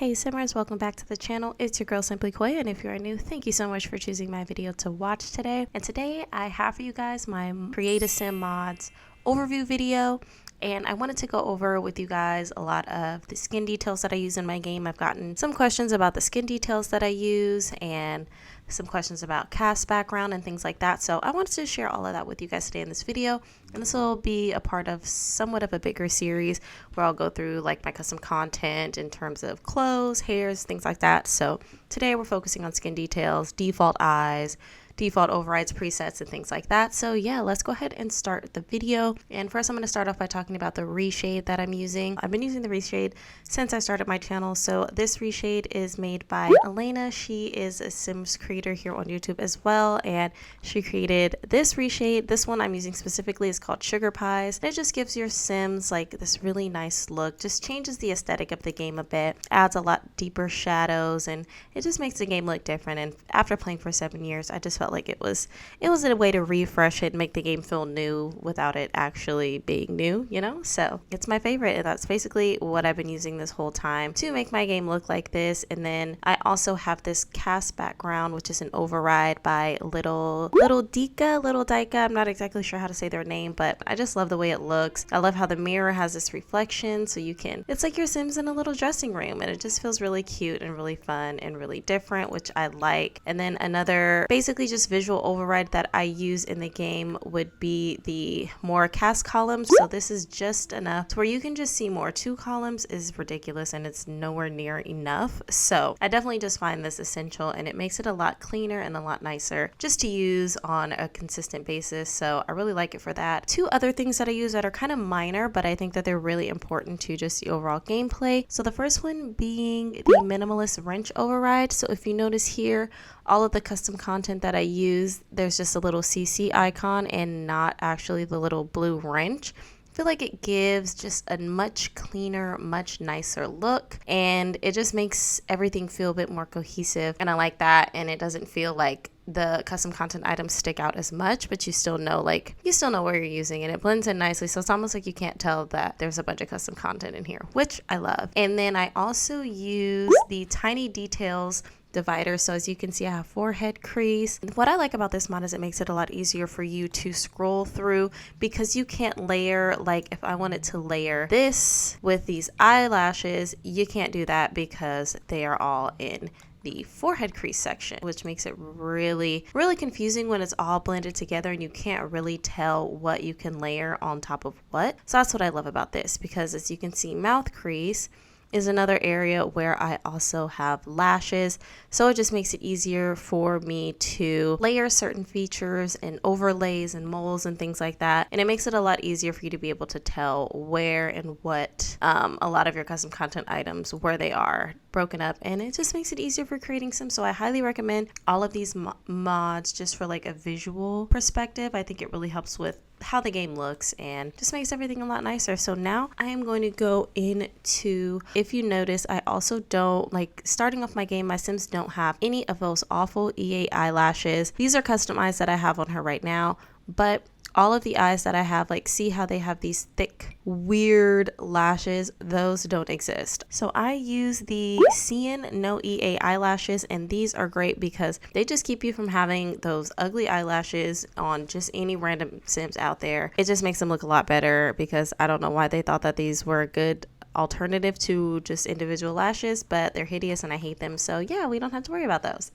Hey Simmers, welcome back to the channel. It's your girl Simplycoya, and if you are new, thank you so much for choosing my video to watch today. And today I have for you guys my Create a Sim mods overview video. And I wanted to go over with you guys a lot of the skin details that I use in my game. I've gotten some questions about the skin details that I use and some questions about cast background and things like that. So I wanted to share all of that with you guys today in this video. And this will be a part of somewhat of a bigger series where I'll go through like my custom content in terms of clothes, hairs, things like that. So today we're focusing on skin details, default eyes, default overrides, presets, and things like that. So yeah, let's go ahead and start the video. And first I'm going to start off by talking about the reshade that I'm using. I've been using the reshade since I started my channel. So this reshade is made by Elena. She is a Sims creator here on YouTube as well, and she created this reshade. This one I'm using specifically is called Sugar Pies. It just gives your Sims like this really nice look, just changes the aesthetic of the game a bit, adds a lot deeper shadows, and it just makes the game look different. And after playing for 7 years, I just felt like it was a way to refresh it and make the game feel new without it actually being new, you know? So it's my favorite, and that's basically what I've been using this whole time to make my game look like this. And then I also have this cast background, which is an override by Little Dika. I'm not exactly sure how to say their name, but I just love the way it looks. I love how the mirror has this reflection, so it's like your Sims in a little dressing room, and it just feels really cute and really fun and really different, which I like. And then another basically just visual override that I use in the game would be the more cast columns. So this is just enough to where you can just see more. 2 columns is ridiculous and it's nowhere near enough. So I definitely just find this essential, and it makes it a lot cleaner and a lot nicer just to use on a consistent basis. So I really like it for that. 2 other things that I use that are kind of minor, but I think that they're really important to just the overall gameplay. So the first one being the minimalist wrench override. So if you notice here, all of the custom content that I use, there's just a little CC icon and not actually the little blue wrench. I feel like it gives just a much cleaner, much nicer look, and it just makes everything feel a bit more cohesive, and I like that. And it doesn't feel like the custom content items stick out as much, but you still know where you're using it. It blends in nicely, so it's almost like you can't tell that there's a bunch of custom content in here, which I love. And then I also use the tiny details divider. So as you can see, I have forehead crease. What I like about this mod is it makes it a lot easier for you to scroll through, because you can't layer, like if I wanted to layer this with these eyelashes, you can't do that because they are all in the forehead crease section, which makes it really confusing when it's all blended together and you can't really tell what you can layer on top of what. So that's what I love about this, because as you can see, mouth crease is another area where I also have lashes, so it just makes it easier for me to layer certain features and overlays and moles and things like that, and it makes it a lot easier for you to be able to tell where and what a lot of your custom content items, where they are broken up, and it just makes it easier for creating Sims. So I highly recommend all of these mods just for like a visual perspective. I think it really helps with how the game looks and just makes everything a lot nicer. So now I am going to go into, if you notice, I also don't, like, starting off my game, my Sims don't have any of those awful EA eyelashes. These are custom eyes that I have on her right now, but all of the eyes that I have, like, see how they have these thick, weird lashes? Those don't exist. So I use the Cyan No EA eyelashes, and these are great because they just keep you from having those ugly eyelashes on just any random Sims out there. It just makes them look a lot better, because I don't know why they thought that these were a good alternative to just individual lashes, but they're hideous and I hate them. So yeah, we don't have to worry about those,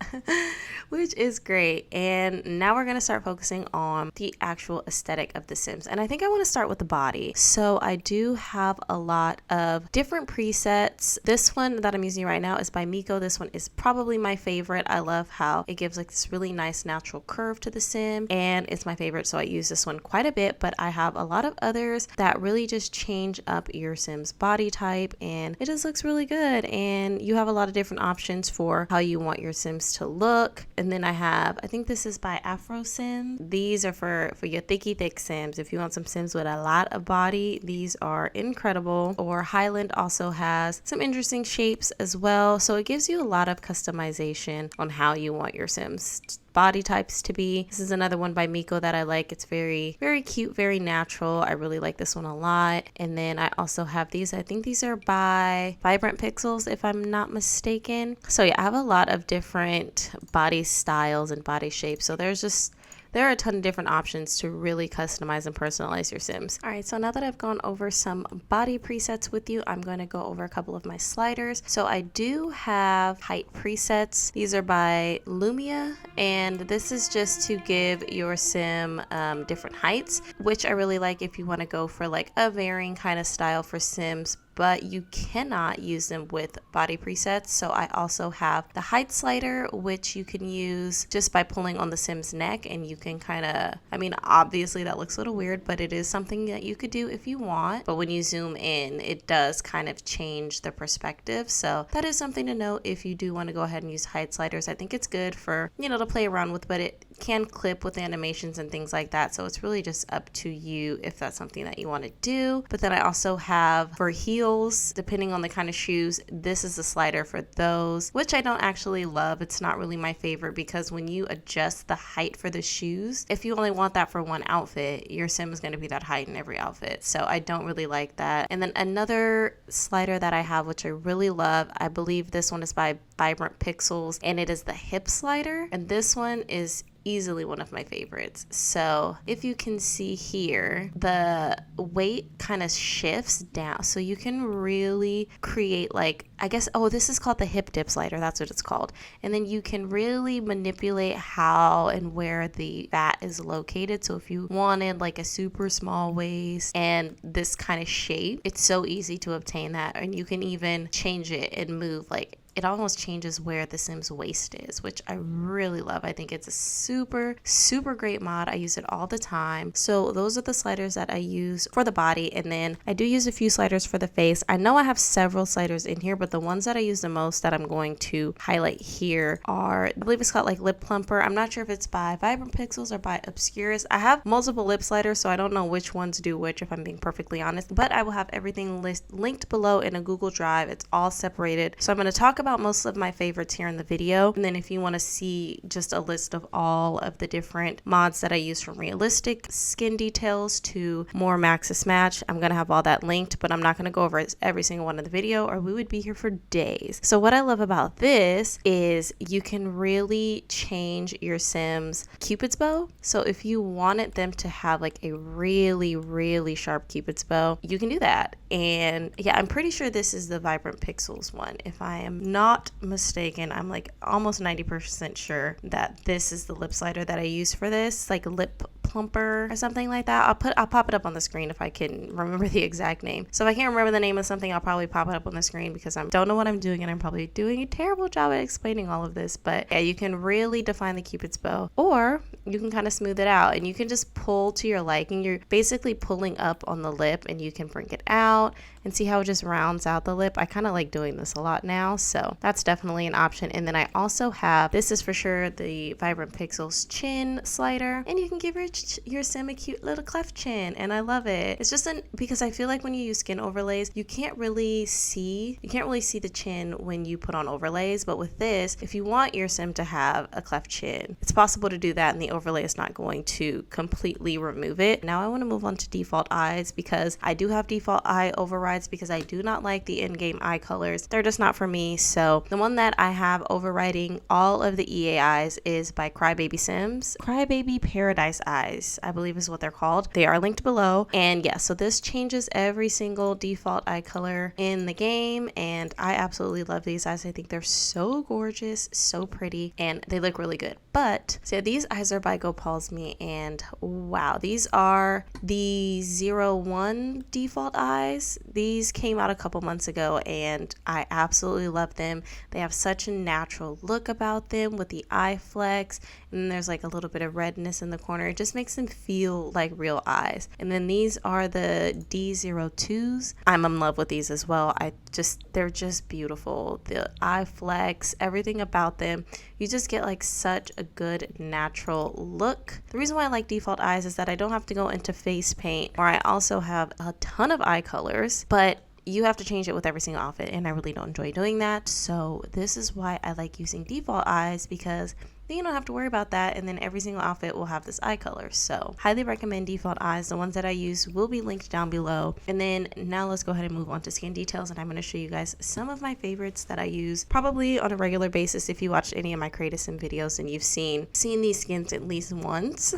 which is great. And now we're going to start focusing on the actual aesthetic of the Sims, and I think I want to start with the body. So I do have a lot of different presets. This one that I'm using right now is by Miko. This one is probably my favorite. I love how it gives like this really nice natural curve to the Sim, and it's my favorite, so I use this one quite a bit. But I have a lot of others that really just change up your Sim's body type, and it just looks really good, and you have a lot of different options for how you want your Sims to look. And then I think this is by Afro Sim. These are for your thick Sims. If you want some Sims with a lot of body, these are incredible. Or Highland also has some interesting shapes as well, so it gives you a lot of customization on how you want your Sims body types to be. This is another one by Miko that I like. It's very, very cute, very natural. I really like this one a lot. And then I also have these. I think these are by Vibrant Pixels, if I'm not mistaken. So yeah, I have a lot of different body styles and body shapes. So there are a ton of different options to really customize and personalize your Sims. All right, so now that I've gone over some body presets with you, I'm going to go over a couple of my sliders. So I do have height presets. These are by Lumia, and this is just to give your Sim different heights, which I really like if you want to go for like a varying kind of style for Sims, but you cannot use them with body presets. So I also have the height slider, which you can use just by pulling on the Sim's neck, and you can kind of, I mean, obviously that looks a little weird, but it is something that you could do if you want. But when you zoom in, it does kind of change the perspective. So that is something to note if you do want to go ahead and use height sliders. I think it's good for, you know, to play around with, but it can clip with animations and things like that. So it's really just up to you if that's something that you want to do. But then I also have for heels, depending on the kind of shoes, this is the slider for those, which I don't actually love. It's not really my favorite because when you adjust the height for the shoes, if you only want that for one outfit, your Sim is going to be that height in every outfit. So I don't really like that. And then another slider that I have, which I really love, I believe this one is by Vibrant Pixels, and it is the hip slider. And this one is easily one of my favorites. So if you can see here, the weight kind of shifts down, so you can really create like, I guess, oh, this is called the hip dip slider, that's what it's called. And then you can really manipulate how and where the fat is located. So if you wanted like a super small waist and this kind of shape, it's so easy to obtain that. And you can even change it and move, like it almost changes where the Sim's waist is, which I really love. I think it's a super, super great mod. I use it all the time. So those are the sliders that I use for the body. And then I do use a few sliders for the face. I know I have several sliders in here, but the ones that I use the most that I'm going to highlight here are, I believe it's called like Lip Plumper. I'm not sure if it's by Vibrant Pixels or by Obscurus. I have multiple lip sliders, so I don't know which ones do which, if I'm being perfectly honest, but I will have everything linked below in a Google Drive. It's all separated. So I'm going to talk about most of my favorites here in the video, and then if you want to see just a list of all of the different mods that I use, from realistic skin details to more Maxis Match, I'm going to have all that linked, but I'm not going to go over every single one in the video or we would be here for days. So what I love about this is you can really change your Sim's Cupid's bow. So if you wanted them to have like a really, really sharp Cupid's bow, you can do that. And yeah, I'm pretty sure this is the Vibrant Pixels one. If I am not mistaken, I'm like almost 90% sure that this is the lip slider that I use for this, like Lip Plumper or something like that. I'll pop it up on the screen if I can remember the exact name. So if I can't remember the name of something, I'll probably pop it up on the screen because I don't know what I'm doing and I'm probably doing a terrible job at explaining all of this. But yeah, you can really define the Cupid's bow, or you can kind of smooth it out and you can just pull to your liking. You're basically pulling up on the lip and you can bring it out and see how it just rounds out the lip. I kind of like doing this a lot now, so that's definitely an option. And then I also have, this is for sure the Vibrant Pixels chin slider, and you can give your Sim a cute little cleft chin, and I love it. It's just because I feel like when you use skin overlays, you can't really see the chin when you put on overlays, but with this, if you want your Sim to have a cleft chin, it's possible to do that, and the overlay is not going to completely remove it. Now I want to move on to default eyes, because I do have default eye overrides because I do not like the in-game eye colors. They're just not for me. So the one that I have overriding all of the EA eyes is by Crybaby Sims. Crybaby Paradise Eyes, I believe is what they're called. They are linked below. And yeah, so this changes every single default eye color in the game, and I absolutely love these eyes. I think they're so gorgeous, so pretty, and they look really good. But so these eyes are by GoPalsme, and wow, these are the 01 default eyes. These came out a couple months ago and I absolutely love them. They have such a natural look about them with the eye flex, and there's like a little bit of redness in the corner. It just makes them feel like real eyes. And then these are the D02s. I'm in love with these as well. They're just beautiful. The eye flex, everything about them, you just get like such a good natural look. The reason why I like default eyes is that I don't have to go into face paint, or I also have a ton of eye colors, but you have to change it with every single outfit, and I really don't enjoy doing that. So this is why I like using default eyes, because then you don't have to worry about that, and then every single outfit will have this eye color. So highly recommend default eyes. The ones that I use will be linked down below. And then now let's go ahead and move on to skin details, and I'm going to show you guys some of my favorites that I use probably on a regular basis. If you watched any of my Creative Sim videos and you've seen these skins at least once,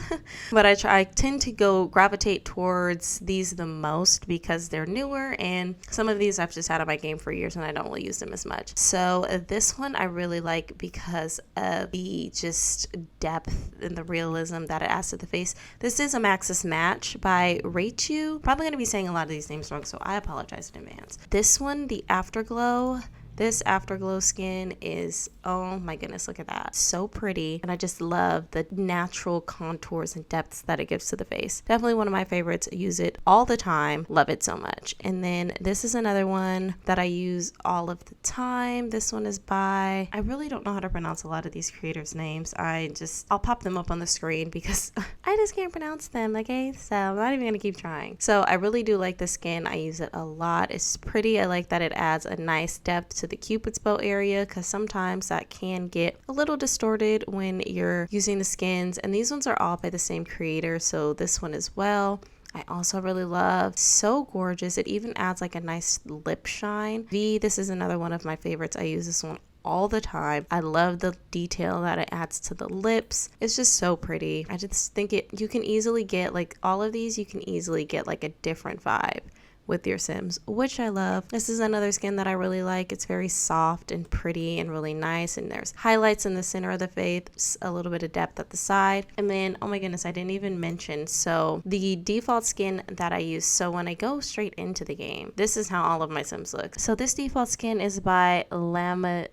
but I tend to gravitate towards these the most because they're newer, and some of these I've just had on my game for years and I don't really use them as much. So this one I really like because of the just depth and the realism that it adds to the face. This is a Maxis Match by Raichu. Probably going to be saying a lot of these names wrong, so I apologize in advance. This one, the Afterglow. This Afterglow skin is, oh my goodness, look at that. So pretty. And I just love the natural contours and depths that it gives to the face. Definitely one of my favorites. I use it all the time. Love it so much. And then this is another one that I use all of the time. This one is by, I really don't know how to pronounce a lot of these creators' names. I'll pop them up on the screen because I just can't pronounce them, okay? So I'm not even gonna keep trying. So I really do like this skin. I use it a lot. It's pretty. I like that it adds a nice depth to the Cupid's bow area, because sometimes that can get a little distorted when you're using the skins, and these ones are all by the same creator, so this one as well I also really love. So gorgeous. It even adds like a nice lip shine. This is another one of my favorites. I use this one all the time. I love the detail that it adds to the lips. It's just so pretty. I just think you can easily get, like, all of these, you can easily get like a different vibe with your Sims, which I love. This is another skin that I really like. It's very soft and pretty and really nice, and there's highlights in the center of the face, a little bit of depth at the side. And then, oh my goodness, I didn't even mention, so the default skin that I use, so when I go straight into the game, this is how all of my Sims look. So this default skin is by Lamatis.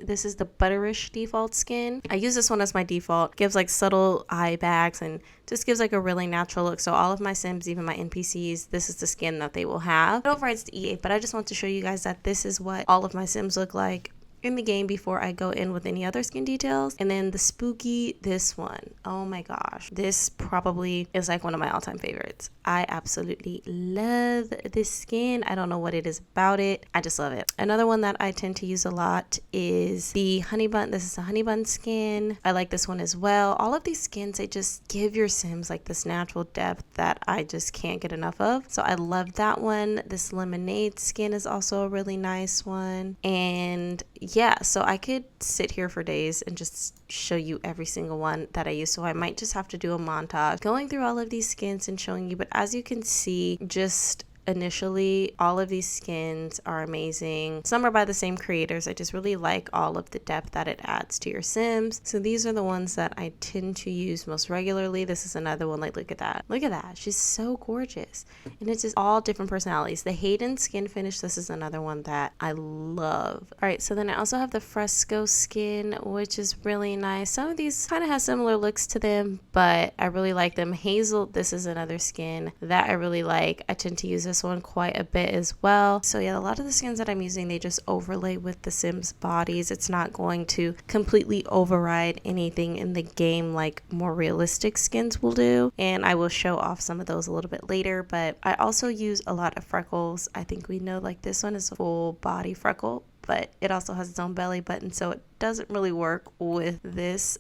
This is the Butterish default skin. I use this one as my default. Gives like subtle eye bags and just gives like a really natural look. So all of my Sims, even my NPCs, this is the skin that they will have. It overrides to E8, but I just want to show you guys that this is what all of my Sims look like in the game before I go in with any other skin details. And then the spooky, this one, oh my gosh, this probably is like one of my all-time favorites. I absolutely love this skin. I don't know what it is about it. I just love it. Another one that I tend to use a lot is the honey bun. This is a honey bun skin. I like this one as well. All of these skins, they just give your Sims like this natural depth that I just can't get enough of. So I love that one. This lemonade skin is also a really nice one. And yeah, so I could sit here for days and just show you every single one that I use. So I might just have to do a montage going through all of these skins and showing you. But as you can see, just initially, all of these skins are amazing. Some are by the same creators. I just really like all of the depth that it adds to your Sims. So these are the ones that I tend to use most regularly. This is another one. Like, look at that. Look at that. She's so gorgeous. And it's just all different personalities. The Hayden skin finish, this is another one that I love. All right, so then I also have the Fresco skin, which is really nice. Some of these kind of have similar looks to them, but I really like them. Hazel, this is another skin that I really like. I tend to use this one quite a bit as well. So yeah, a lot of the skins that I'm using, they just overlay with the Sims bodies. It's not going to completely override anything in the game like more realistic skins will do, and I will show off some of those a little bit later. But I also use a lot of freckles. I think we know, like, this one is a full body freckle, but it also has its own belly button, so it doesn't really work with this.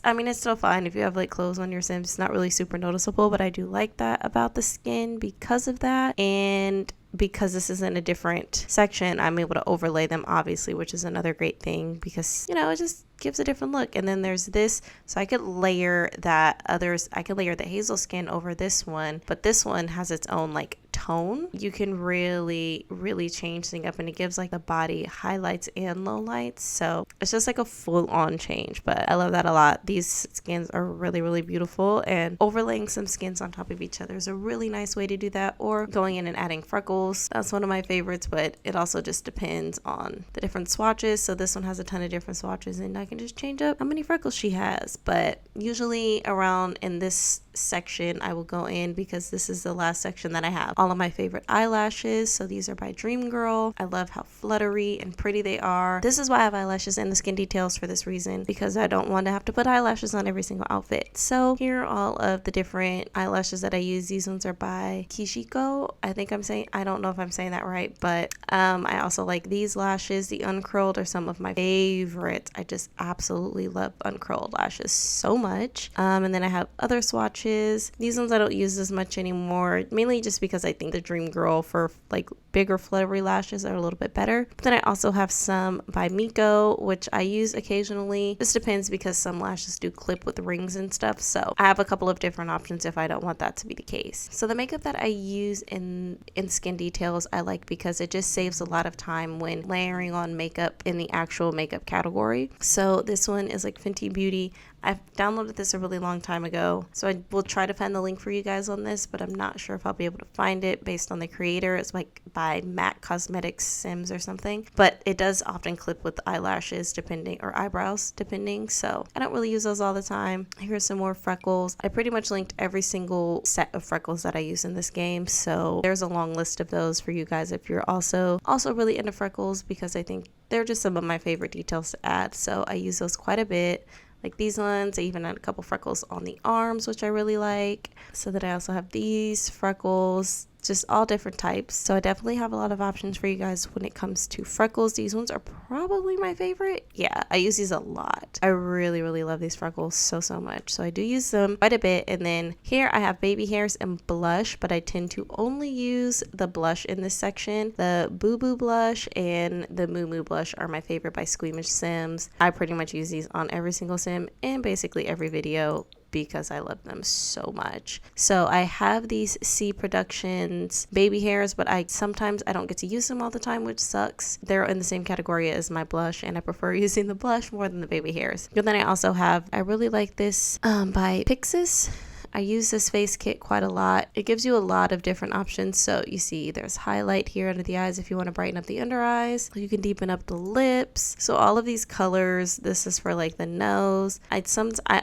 I mean, it's still fine if you have like clothes on your Sims. It's not really super noticeable, but I do like that about the skin because of that. And because this is in a different section, I'm able to overlay them, obviously, which is another great thing because, you know, it just gives a different look. And then there's this, so I could layer I could layer the Hazel skin over this one, but this one has its own like tone. You can really change things up, and it gives like the body highlights and lowlights, so it's just like a full-on change. But I love that a lot. These skins are really beautiful, and overlaying some skins on top of each other is a really nice way to do that, or going in and adding freckles. That's one of my favorites, but it also just depends on the different swatches. So this one has a ton of different swatches, and I can just change up how many freckles she has. But usually around in this section I will go in, because this is the last section that I have, all of my favorite eyelashes. So these are by Dream Girl. I love how fluttery and pretty they are. This is why I have eyelashes in the skin details for this reason, because I don't want to have to put eyelashes on every single outfit. So here are all of the different eyelashes that I use. These ones are by Kishiko. I don't know if I'm saying that right, but I also like these lashes. The uncurled are some of my favorites. I just absolutely love uncurled lashes so much. And then I have other swatches. These ones I don't use as much anymore, mainly just because I think the Dream Girl for like bigger fluttery lashes are a little bit better. But then I also have some by Miko, which I use occasionally. This depends because some lashes do clip with rings and stuff, so I have a couple of different options if I don't want that to be the case. So the makeup that I use in skin details I like because it just saves a lot of time when layering on makeup in the actual makeup category. So this one is like Fenty Beauty. I've downloaded this a really long time ago, so I will try to find the link for you guys on this, but I'm not sure if I'll be able to find it based on the creator. It's like by MAC Cosmetics Sims or something, but it does often clip with eyelashes depending, or eyebrows depending, so I don't really use those all the time. Here's some more freckles. I pretty much linked every single set of freckles that I use in this game, so there's a long list of those for you guys if you're also really into freckles, because I think they're just some of my favorite details to add, so I use those quite a bit. Like these ones, I even had a couple freckles on the arms, which I really like. So that I also have these freckles, just all different types. So I definitely have a lot of options for you guys when it comes to freckles. These ones are probably my favorite. Yeah, I use these a lot. I really love these freckles so much. So I do use them quite a bit. And then here I have baby hairs and blush, but I tend to only use the blush in this section. The Boo Boo blush and the Moo Moo blush are my favorite by Squeamish Sims. I pretty much use these on every single sim and basically every video, because I love them so much. So I have these C Productions baby hairs, but sometimes I don't get to use them all the time, which sucks. They're in the same category as my blush, and I prefer using the blush more than the baby hairs. But then I really like this by Pixis. I use this face kit quite a lot. It gives you a lot of different options. So you see there's highlight here under the eyes if you want to brighten up the under eyes. You can deepen up the lips. So all of these colors, this is for like the nose. I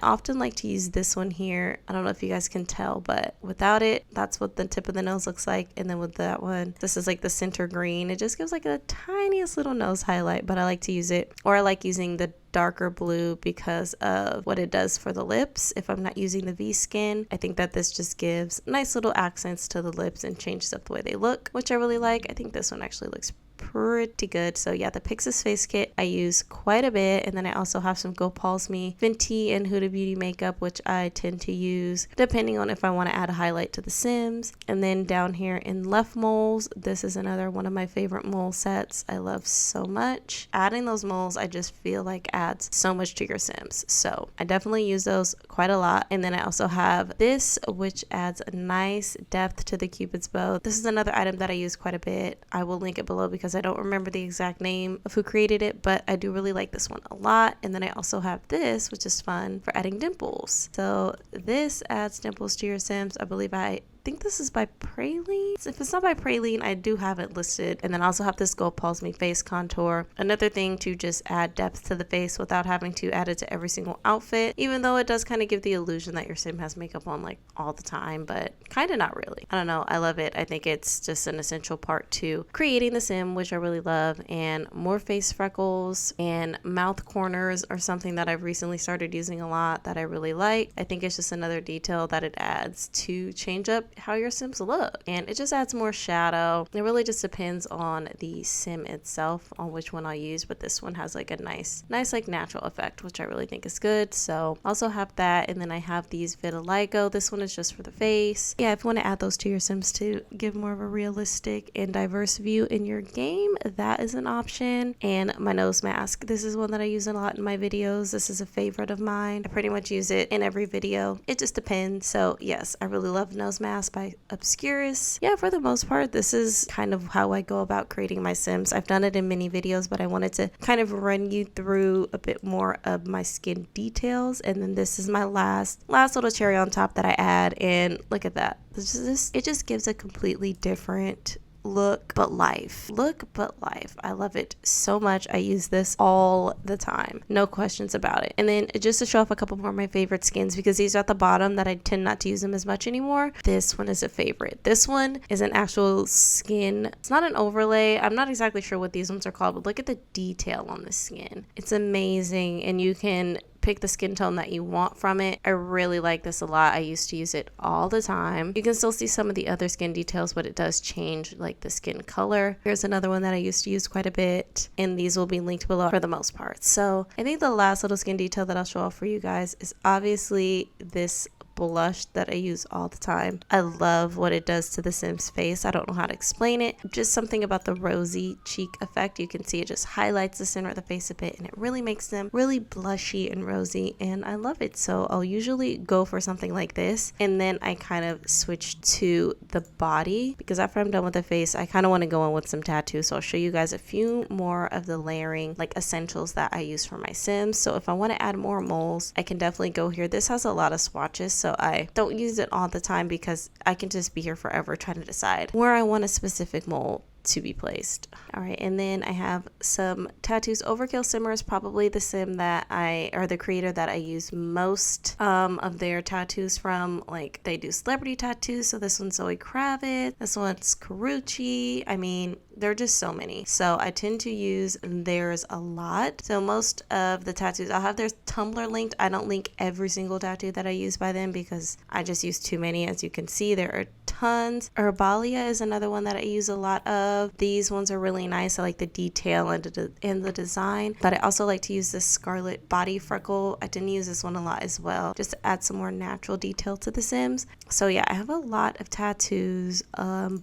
often like to use this one here. I don't know if you guys can tell, but without it, that's what the tip of the nose looks like. And then with that one, this is like the center green. It just gives like a tiniest little nose highlight, but I like to use it. Or I like using the darker blue because of what it does for the lips. If I'm not using the V skin, I think that this just gives nice little accents to the lips and changes up the way they look, which I really like. I think this one actually looks pretty good. So yeah, the Pixis face kit I use quite a bit. And then I also have some Go Pause Me Fenty and Huda Beauty makeup, which I tend to use depending on if I want to add a highlight to the Sims. And then down here in Left Moles, this is another one of my favorite mole sets I love so much. Adding those moles, I just feel like adds so much to your Sims, so I definitely use those quite a lot. And then I also have this, which adds a nice depth to the Cupid's bow. This is another item that I use quite a bit. I will link it below because I don't remember the exact name of who created it, but I do really like this one a lot. And then I also have this, which is fun for adding dimples. So this adds dimples to your Sims. I think this is by Praline. If it's not by Praline, I do have it listed. And then I also have this Go Pause Me face contour. Another thing to just add depth to the face without having to add it to every single outfit, even though it does kind of give the illusion that your sim has makeup on like all the time, but kind of not really. I don't know. I love it. I think it's just an essential part to creating the sim, which I really love. And more face freckles and mouth corners are something that I've recently started using a lot that I really like. I think it's just another detail that it adds to change up how your Sims look, and it just adds more shadow. It really just depends on the sim itself on which one I use, but this one has like a nice like natural effect, which I really think is good. So also have that. And then I have these vitiligo. This one is just for the face. Yeah, if you want to add those to your Sims to give more of a realistic and diverse view in your game, that is an option. And my nose mask, this is one that I use a lot in my videos. This is a favorite of mine. I pretty much use it in every video. It just depends. So yes, I really love nose mask by Obscurus. Yeah, for the most part, this is kind of how I go about creating my Sims. I've done it in many videos, but I wanted to kind of run you through a bit more of my skin details. And then this is my last little cherry on top that I add. And look at that. It just gives a completely different look but life. Look but life. I love it so much. I use this all the time. No questions about it. And then just to show off a couple more of my favorite skins, because these are at the bottom that I tend not to use them as much anymore. This one is a favorite. This one is an actual skin. It's not an overlay. I'm not exactly sure what these ones are called, but look at the detail on the skin. It's amazing, and you can pick the skin tone that you want from it. I really like this a lot. I used to use it all the time. You can still see some of the other skin details, but it does change like the skin color. Here's another one that I used to use quite a bit, and these will be linked below for the most part. So I think the last little skin detail that I'll show off for you guys is obviously this blush that I use all the time. I love what it does to the Sims face. I don't know how to explain it. Just something about the rosy cheek effect. You can see it just highlights the center of the face a bit, and it really makes them really blushy and rosy, and I love it. So I'll usually go for something like this, and then I kind of switch to the body, because after I'm done with the face, I kind of want to go in with some tattoos. So I'll show you guys a few more of the layering like essentials that I use for my Sims. So if I want to add more moles, I can definitely go here. This has a lot of swatches, so I don't use it all the time because I can just be here forever trying to decide where I want a specific mole to be placed. All right, and then I have some tattoos. Overkill Simmer is probably the sim that the creator that I use most of their tattoos from. Like, they do celebrity tattoos, so this one's Zoe Kravitz, this one's Karuchi. I mean, there are just so many, so I tend to use theirs a lot. So most of the tattoos, I'll have their Tumblr linked. I don't link every single tattoo that I use by them because I just use too many. As you can see, there are tons. Herbalia is another one that I use a lot of. These ones are really nice. I like the detail and the design, but I also like to use this Scarlet Body Freckle. I tend to use this one a lot as well, just to add some more natural detail to the Sims. So yeah, I have a lot of tattoos.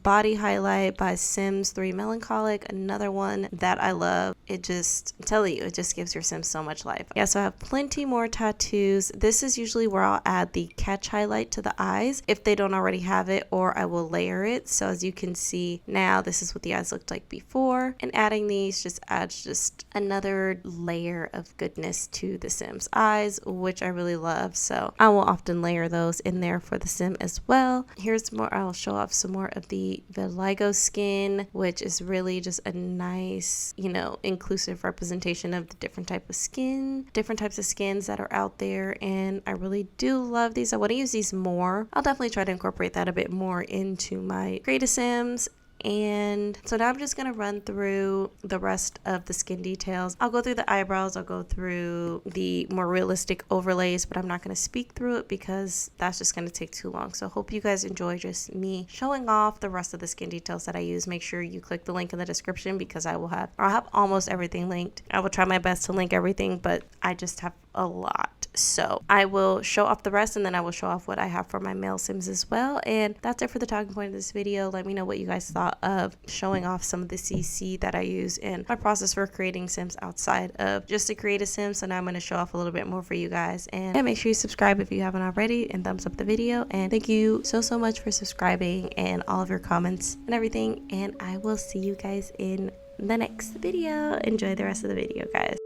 Body Highlight by Sims 3 Melancholic, another one that I love. It just, I'm telling you, it just gives your Sims so much life. Yeah, so I have plenty more tattoos. This is usually where I'll add the catch highlight to the eyes if they don't already have it, or I will layer it. So as you can see now, this is what the eyes looked like before, and adding these just adds just another layer of goodness to the Sims eyes, which I really love. So I will often layer those in there for the Sim as well. Here's more. I'll show off some more of the vitiligo skin, which is really just a nice, you know, inclusive representation of the different types of skins that are out there, and I really do love these. I want to use these more. I'll definitely try to incorporate that a bit more into my Create a Sims. And so now I'm just going to run through the rest of the skin details. I'll go through the eyebrows, I'll go through the more realistic overlays, but I'm not going to speak through it because that's just going to take too long. So I hope you guys enjoy just me showing off the rest of the skin details that I use. Make sure you click the link in the description because I'll have almost everything linked. I will try my best to link everything, but I just have a lot. So I will show off the rest, and then I will show off what I have for my male Sims as well. And that's it for the talking point of this video. Let me know what you guys thought of showing off some of the CC that I use in my process for creating Sims outside of just to create a Sim. So now I'm going to show off a little bit more for you guys, and yeah, make sure you subscribe if you haven't already, and thumbs up the video. And thank you so much for subscribing and all of your comments and everything, and I will see you guys in the next video. Enjoy the rest of the video, guys.